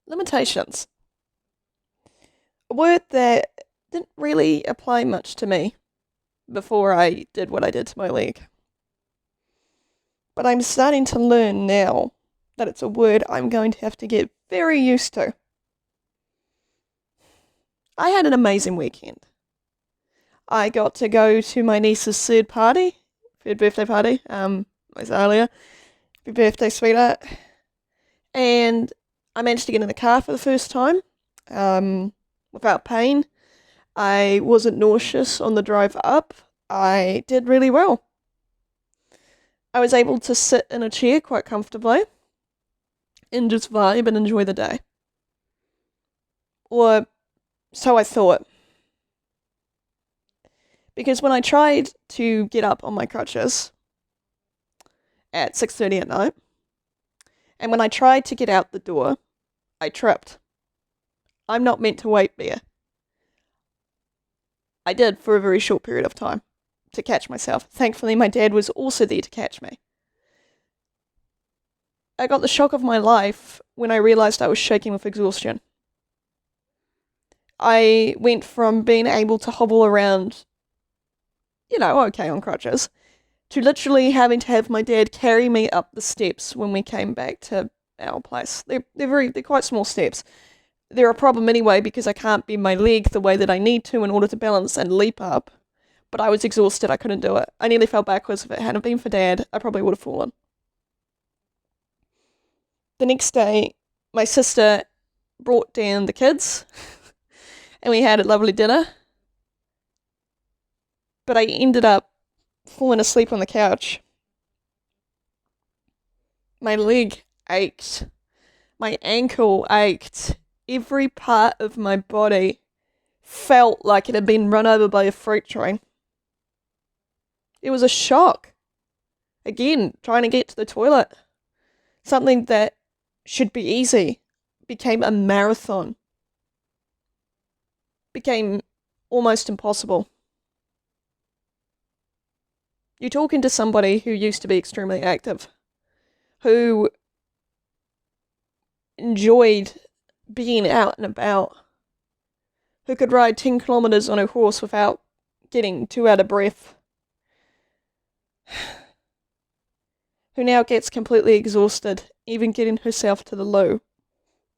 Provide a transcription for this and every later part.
Limitations. A word that didn't really apply much to me before I did what I did to my leg. But I'm starting to learn now that it's a word I'm going to have to get very used to. I had an amazing weekend. I got to go to my niece's third birthday party, Azalea. Happy birthday, sweetheart. And I managed to get in the car for the first time, without pain. I wasn't nauseous on the drive up. I did really well. I was able to sit in a chair quite comfortably and just vibe and enjoy the day. Or so I thought. Because when I tried to get up on my crutches at 6:30 at night, and when I tried to get out the door, I tripped. I'm not meant to wait there. I did for a very short period of time to catch myself. Thankfully, my dad was also there to catch me. I got the shock of my life when I realised I was shaking with exhaustion. I went from being able to hobble around, okay on crutches, to literally having to have my dad carry me up the steps when we came back to our place. They're quite small steps. They're a problem anyway because I can't bend my leg the way that I need to in order to balance and leap up. But I was exhausted, I couldn't do it. I nearly fell backwards. If it hadn't been for Dad, I probably would have fallen. The next day, my sister brought down the kids, and we had a lovely dinner. But I ended up falling asleep on the couch. My leg ached. My ankle ached. Every part of my body felt like it had been run over by a freight train. It was a shock. Again, trying to get to the toilet. Something that should be easy became a marathon. Became almost impossible. You're talking to somebody who used to be extremely active, who enjoyed being out and about, who could ride 10 kilometres on a horse without getting too out of breath, who now gets completely exhausted, even getting herself to the loo,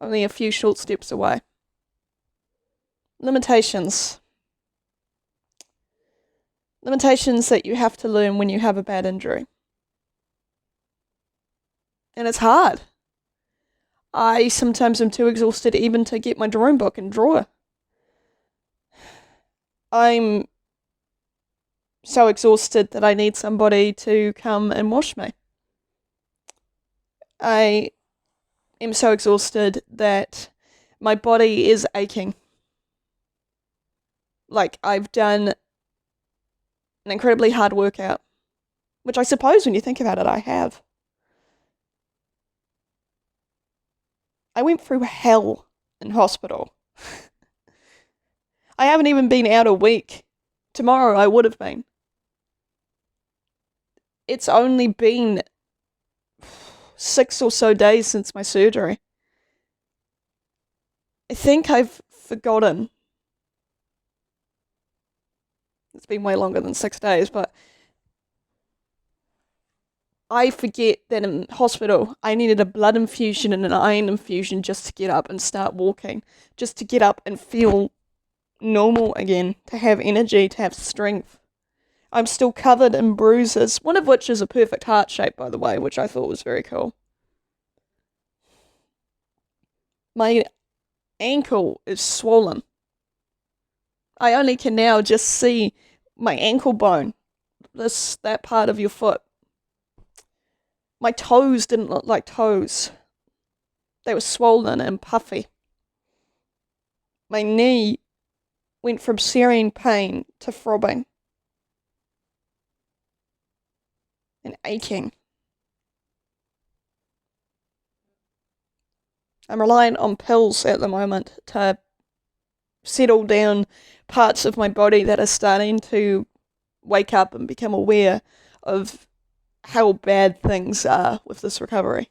only a few short steps away. Limitations. Limitations that you have to learn when you have a bad injury. And it's hard. I sometimes am too exhausted even to get my drawing book and draw. I'm so exhausted that I need somebody to come and wash me. I am so exhausted that my body is aching. Like I've done an incredibly hard workout, which I suppose when you think about it, I have. I went through hell in hospital. I haven't even been out a week. Tomorrow I would have been. It's only been 6 or so days since my surgery. I think I've forgotten. It's been way longer than 6 days, but I forget that in hospital I needed a blood infusion and an iron infusion just to get up and start walking, just to get up and feel normal again, to have energy, to have strength. I'm still covered in bruises, one of which is a perfect heart shape, by the way, which I thought was very cool. My ankle is swollen. I only can now just see my ankle bone, that part of your foot. My toes didn't look like toes. They were swollen and puffy. My knee went from searing pain to throbbing and aching. I'm relying on pills at the moment to settle down parts of my body that are starting to wake up and become aware of how bad things are with this recovery.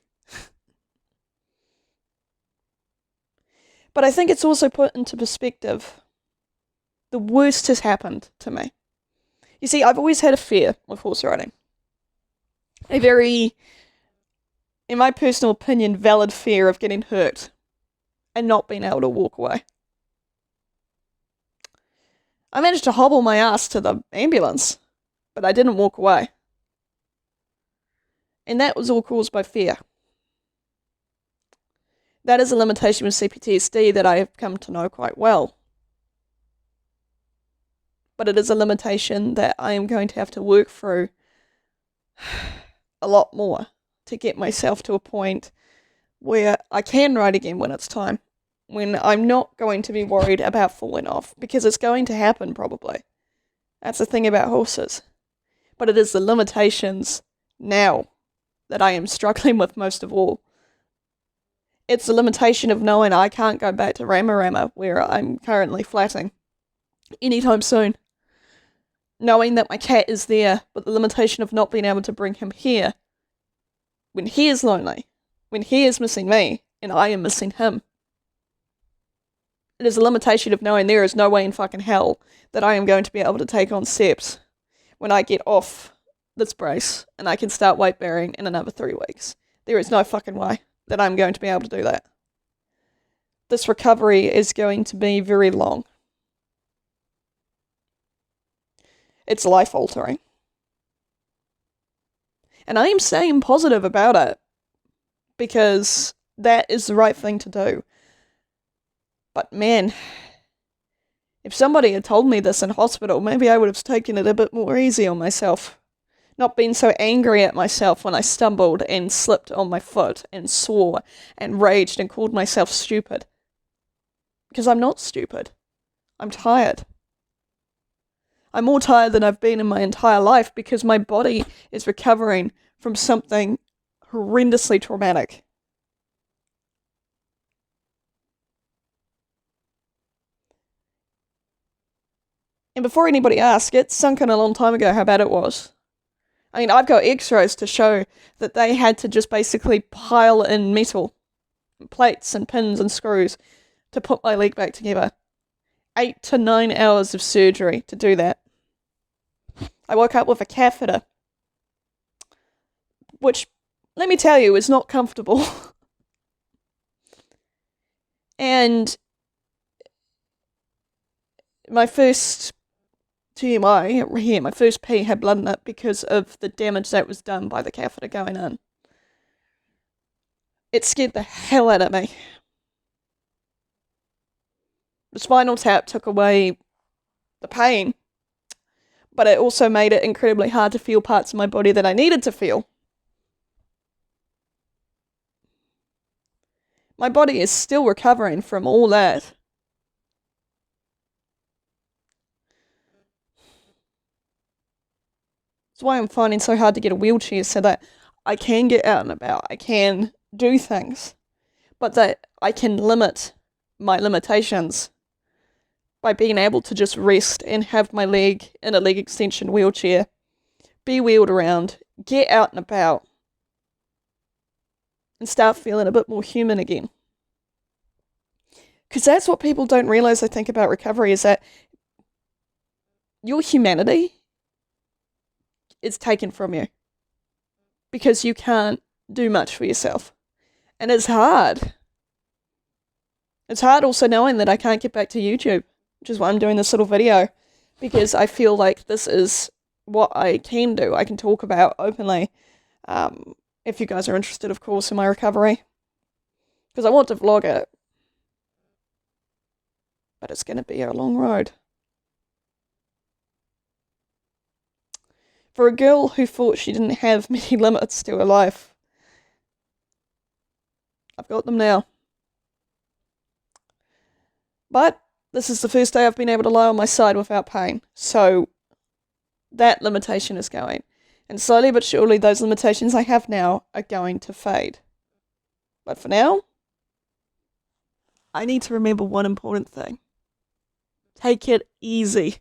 But I think it's also put into perspective. The worst has happened to me. You see, I've always had a fear of horse riding. A very, in my personal opinion, valid fear of getting hurt and not being able to walk away. I managed to hobble my ass to the ambulance, but I didn't walk away. And that was all caused by fear. That is a limitation with CPTSD that I have come to know quite well. But it is a limitation that I am going to have to work through a lot more to get myself to a point where I can ride again when it's time. When I'm not going to be worried about falling off, because it's going to happen probably. That's the thing about horses. But it is the limitations now that I am struggling with most of all. It's the limitation of knowing I can't go back to Rama where I'm currently flatting anytime soon. Knowing that my cat is there, but the limitation of not being able to bring him here when he is lonely, when he is missing me, and I am missing him. It is a limitation of knowing there is no way in fucking hell that I am going to be able to take on steps when I get off this brace and I can start weight bearing in another 3 weeks. There is no fucking way that I'm going to be able to do that. This recovery is going to be very long. It's life-altering. And I am staying positive about it because that is the right thing to do. But man, if somebody had told me this in hospital, maybe I would have taken it a bit more easy on myself. Not been so angry at myself when I stumbled and slipped on my foot and swore and raged and called myself stupid. Because I'm not stupid. I'm tired. I'm more tired than I've been in my entire life because my body is recovering from something horrendously traumatic. And before anybody asks, it sunk in a long time ago how bad it was. I mean, I've got x-rays to show that they had to just basically pile in metal, plates and pins and screws to put my leg back together. 8 to 9 hours of surgery to do that. I woke up with a catheter, which, let me tell you, is not comfortable. And my first TMI here, my first pee had blood in it because of the damage that was done by the catheter going in. It scared the hell out of me. The spinal tap took away the pain, but it also made it incredibly hard to feel parts of my body that I needed to feel. My body is still recovering from all that. That's why I'm finding it so hard to get a wheelchair so that I can get out and about, I can do things, but that I can limit my limitations by being able to just rest and have my leg in a leg extension wheelchair, be wheeled around, get out and about, and start feeling a bit more human again. Because that's what people don't realise, I think, about recovery, is that your humanity is taken from you because you can't do much for yourself. And it's hard. It's hard also knowing that I can't get back to YouTube, which is why I'm doing this little video, because I feel like this is what I can do. I can talk about openly, if you guys are interested, of course, in my recovery, because I want to vlog it, but it's going to be a long road. For a girl who thought she didn't have many limits to her life, I've got them now. But this is the first day I've been able to lie on my side without pain, so that limitation is going. And slowly but surely those limitations I have now are going to fade. But for now, I need to remember one important thing. Take it easy.